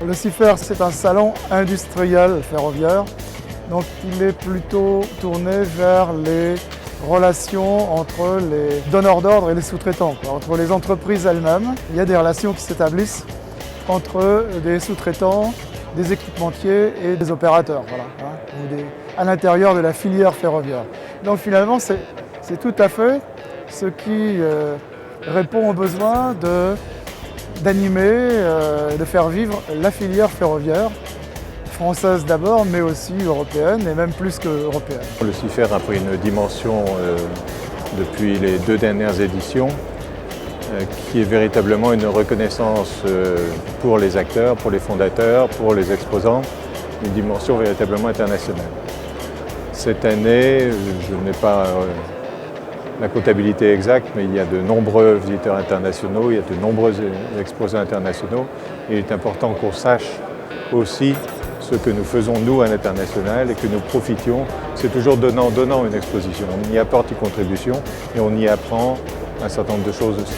Le CIFER, c'est un salon industriel ferroviaire, donc il est plutôt tourné vers les relations entre les donneurs d'ordre et les sous-traitants, entre les entreprises elles-mêmes. Il y a des relations qui s'établissent entre des sous-traitants, des équipementiers et des opérateurs, à l'intérieur de la filière ferroviaire. Donc finalement, c'est tout à fait ce qui répond aux besoins d'animer, de faire vivre la filière ferroviaire, française d'abord, mais aussi européenne, et même plus qu'européenne. Le CIFER a pris une dimension depuis les 2 dernières éditions, qui est véritablement une reconnaissance pour les acteurs, pour les fondateurs, pour les exposants, une dimension véritablement internationale. Cette année, je n'ai pas la comptabilité exacte, mais il y a de nombreux visiteurs internationaux, il y a de nombreux exposants internationaux. Il est important qu'on sache aussi ce que nous faisons nous à l'international et que nous profitions. C'est toujours donnant une exposition. On y apporte une contribution et on y apprend un certain nombre de choses aussi.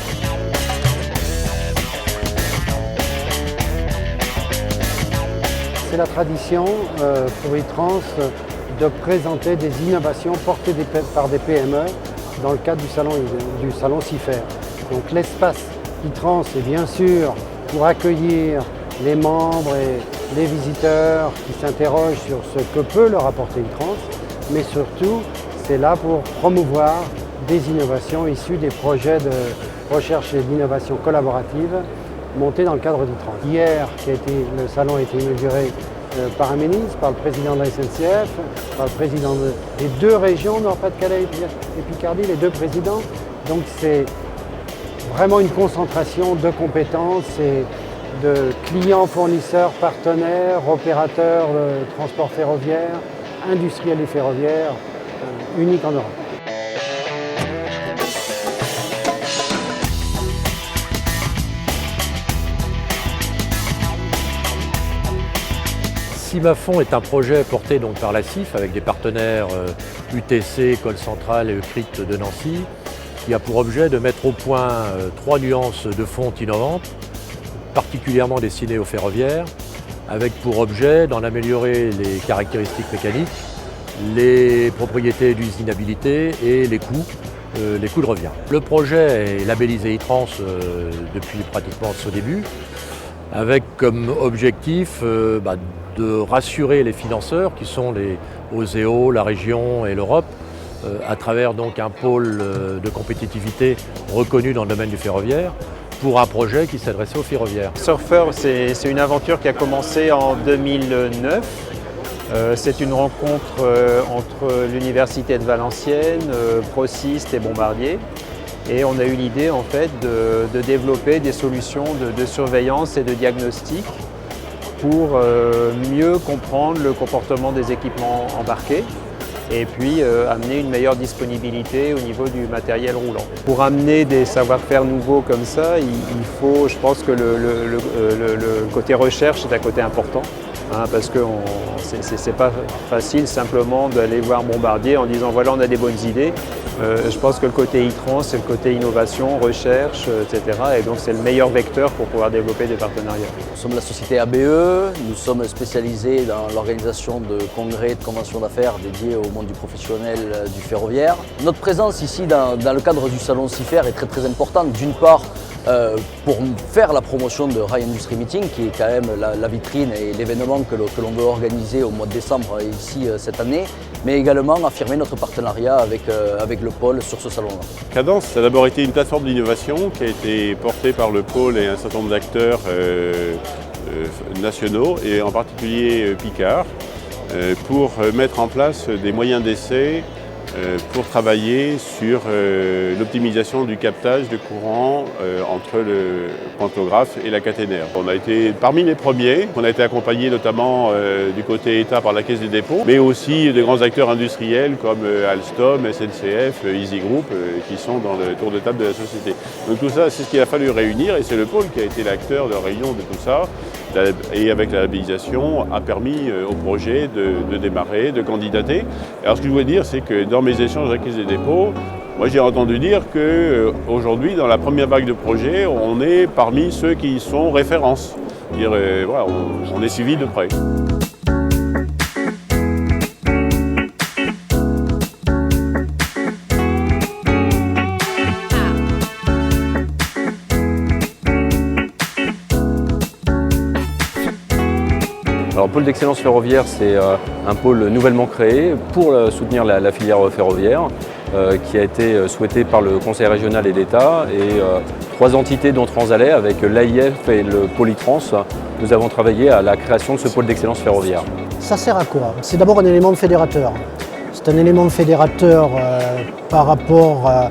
C'est la tradition pour e-trans de présenter des innovations portées par des PME dans le cadre du salon CIFER. Donc l'espace e-trans est bien sûr pour accueillir les membres et les visiteurs qui s'interrogent sur ce que peut leur apporter e-trans, mais surtout c'est là pour promouvoir des innovations issues des projets de recherche et d'innovation collaborative montés dans le cadre d'e-trans. Hier, le salon a été inauguré par un ministre, par le président de la SNCF, par le président des 2 régions, Nord-Pas-de-Calais et Picardie, les 2 présidents. Donc c'est vraiment une concentration de compétences et de clients, fournisseurs, partenaires, opérateurs de transport ferroviaire, industriels et ferroviaires, unique en Europe. CIMAFON est un projet porté donc par la CIF avec des partenaires UTC, École Centrale et ECRIT de Nancy, qui a pour objet de mettre au point 3 nuances de fonte innovantes, particulièrement destinées aux ferroviaires, avec pour objet d'en améliorer les caractéristiques mécaniques, les propriétés d'usinabilité et les coûts de revient. Le projet est labellisé e-trans depuis pratiquement ce début, avec comme objectif de rassurer les financeurs qui sont les OSEO, la région et l'Europe, à travers donc un pôle de compétitivité reconnu dans le domaine du ferroviaire, pour un projet qui s'adressait aux ferroviaires. Surfer, c'est une aventure qui a commencé en 2009. C'est une rencontre entre l'Université de Valenciennes, Procyst et Bombardier. Et on a eu l'idée en fait de développer des solutions de surveillance et de diagnostic pour mieux comprendre le comportement des équipements embarqués et puis amener une meilleure disponibilité au niveau du matériel roulant. Pour amener des savoir-faire nouveaux comme ça, il faut, je pense que le côté recherche est un côté important. Parce que c'est pas facile simplement d'aller voir Bombardier en disant voilà on a des bonnes idées. Je pense que le côté e-trans, c'est le côté innovation, recherche, etc. Et donc c'est le meilleur vecteur pour pouvoir développer des partenariats. Nous sommes la société ABE, nous sommes spécialisés dans l'organisation de congrès et de conventions d'affaires dédiés au monde du professionnel du ferroviaire. Notre présence ici dans le cadre du salon CIFER est très importante. D'une part, pour faire la promotion de Rail Industry Meeting, qui est quand même la vitrine et l'événement que l'on veut organiser au mois de décembre ici cette année, mais également affirmer notre partenariat avec le pôle sur ce salon-là. Cadence a d'abord été une plateforme d'innovation qui a été portée par le pôle et un certain nombre d'acteurs nationaux, et en particulier Picard, pour mettre en place des moyens d'essai pour travailler sur l'optimisation du captage de courant entre le pantographe et la caténaire. On a été parmi les premiers, on a été accompagné notamment du côté État par la Caisse des dépôts, mais aussi des grands acteurs industriels comme Alstom, SNCF, Easy Group, qui sont dans le tour de table de la société. Donc tout ça, c'est ce qu'il a fallu réunir, et c'est le pôle qui a été l'acteur de réunion de tout ça. Et avec la labellisation, a permis au projet de démarrer, de candidater. Alors ce que je voulais dire, c'est que dans mes échanges avec la Caisse des dépôts, moi j'ai entendu dire qu'aujourd'hui, dans la première vague de projets, on est parmi ceux qui sont références. Voilà, on est suivi de près. Alors, le pôle d'excellence ferroviaire, c'est un pôle nouvellement créé pour soutenir la filière ferroviaire qui a été souhaité par le Conseil régional et l'État. Et 3 entités dont Transalais, avec l'AIF et le Polytrans, nous avons travaillé à la création de ce pôle d'excellence ferroviaire. Ça sert à quoi? C'est d'abord un élément fédérateur. C'est un élément fédérateur par rapport à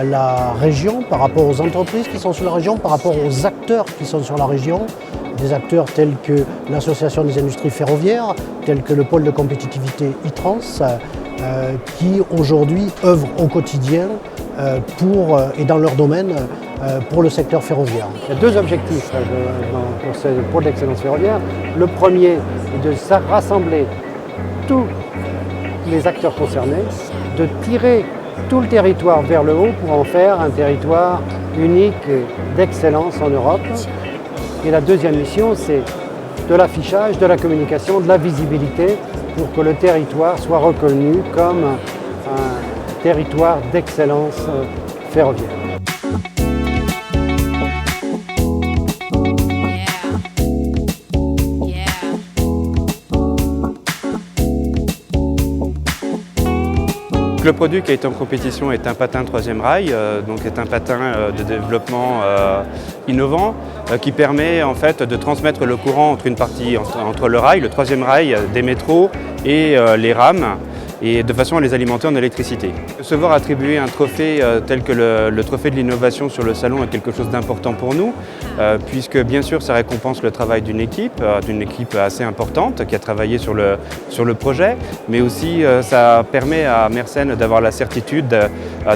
la région, par rapport aux entreprises qui sont sur la région, par rapport aux acteurs qui sont sur la région. Des acteurs tels que l'Association des industries ferroviaires, tels que le pôle de compétitivité ITRANS, qui aujourd'hui œuvrent au quotidien et dans leur domaine pour le secteur ferroviaire. Il y a 2 objectifs pour ce pôle d'excellence ferroviaire. Le premier est de rassembler tous les acteurs concernés, de tirer tout le territoire vers le haut pour en faire un territoire unique d'excellence en Europe. Et la deuxième mission, c'est de l'affichage, de la communication, de la visibilité pour que le territoire soit reconnu comme un territoire d'excellence ferroviaire. Le produit qui est en compétition est un patin 3e rail, donc est un patin de développement innovant qui permet en fait de transmettre le courant entre une partie entre le rail, le 3e rail des métros et les rames, et de façon à les alimenter en électricité. Se voir attribuer un trophée tel que le trophée de l'innovation sur le salon est quelque chose d'important pour nous, puisque bien sûr ça récompense le travail d'une équipe assez importante qui a travaillé sur le projet, mais aussi ça permet à Mersenne d'avoir la certitude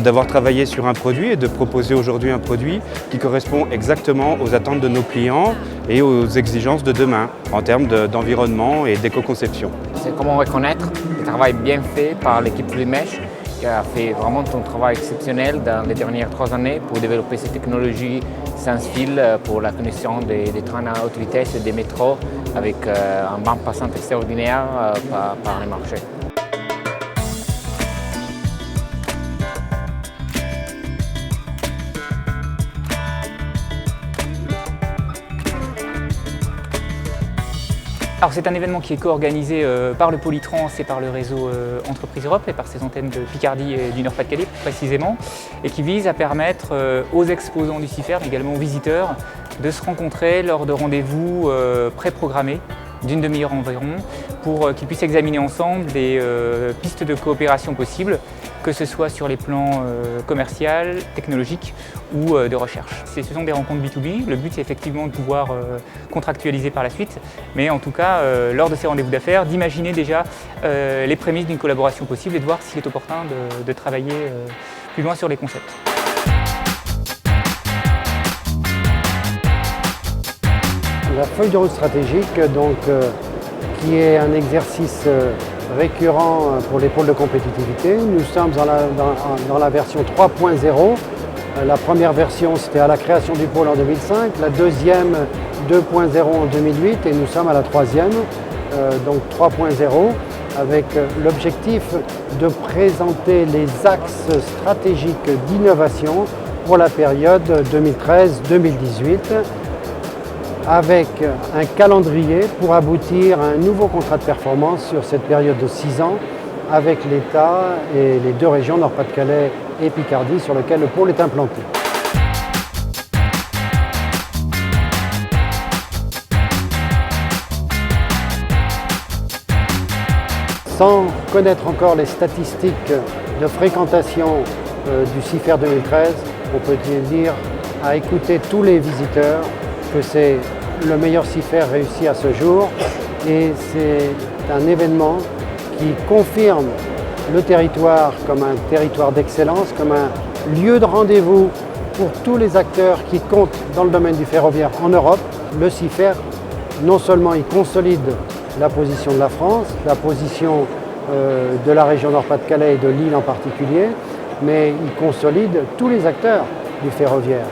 d'avoir travaillé sur un produit et de proposer aujourd'hui un produit qui correspond exactement aux attentes de nos clients et aux exigences de demain en termes d'environnement et d'éco-conception. C'est comment reconnaître le travail bien fait par l'équipe Fluidmesh qui a fait vraiment un travail exceptionnel dans les dernières 3 années pour développer ces technologies sans fil pour la connexion des trains à haute vitesse et des métros avec un bande passante extraordinaire par les marchés. Alors c'est un événement qui est co-organisé par le Polytrans et par le réseau Entreprises Europe et par ses antennes de Picardie et du Nord-Pas-de-Calais plus précisément, et qui vise à permettre aux exposants du CIFER, mais également aux visiteurs, de se rencontrer lors de rendez-vous pré-programmés d'une demi-heure environ pour qu'ils puissent examiner ensemble des pistes de coopération possibles, que ce soit sur les plans commercial, technologique ou de recherche. Ce sont des rencontres B2B, le but c'est effectivement de pouvoir contractualiser par la suite, mais en tout cas, lors de ces rendez-vous d'affaires, d'imaginer déjà les prémices d'une collaboration possible et de voir s'il est opportun de travailler plus loin sur les concepts. La feuille de route stratégique, donc, qui est un exercice récurrent pour les pôles de compétitivité. Nous sommes dans la version 3.0. La première version, c'était à la création du pôle en 2005, la deuxième 2.0 en 2008 et nous sommes à la troisième, donc 3.0, avec l'objectif de présenter les axes stratégiques d'innovation pour la période 2013-2018, avec un calendrier pour aboutir à un nouveau contrat de performance sur cette période de 6 ans avec l'État et les 2 régions, Nord-Pas-de-Calais et Picardie, sur lesquelles le pôle est implanté. Sans connaître encore les statistiques de fréquentation du CIFER 2013, on peut dire à écouter tous les visiteurs que c'est le meilleur CIFER réussi à ce jour, et c'est un événement qui confirme le territoire comme un territoire d'excellence, comme un lieu de rendez-vous pour tous les acteurs qui comptent dans le domaine du ferroviaire en Europe. Le CIFER, non seulement il consolide la position de la France, la position de la région Nord-Pas-de-Calais et de Lille en particulier, mais il consolide tous les acteurs du ferroviaire.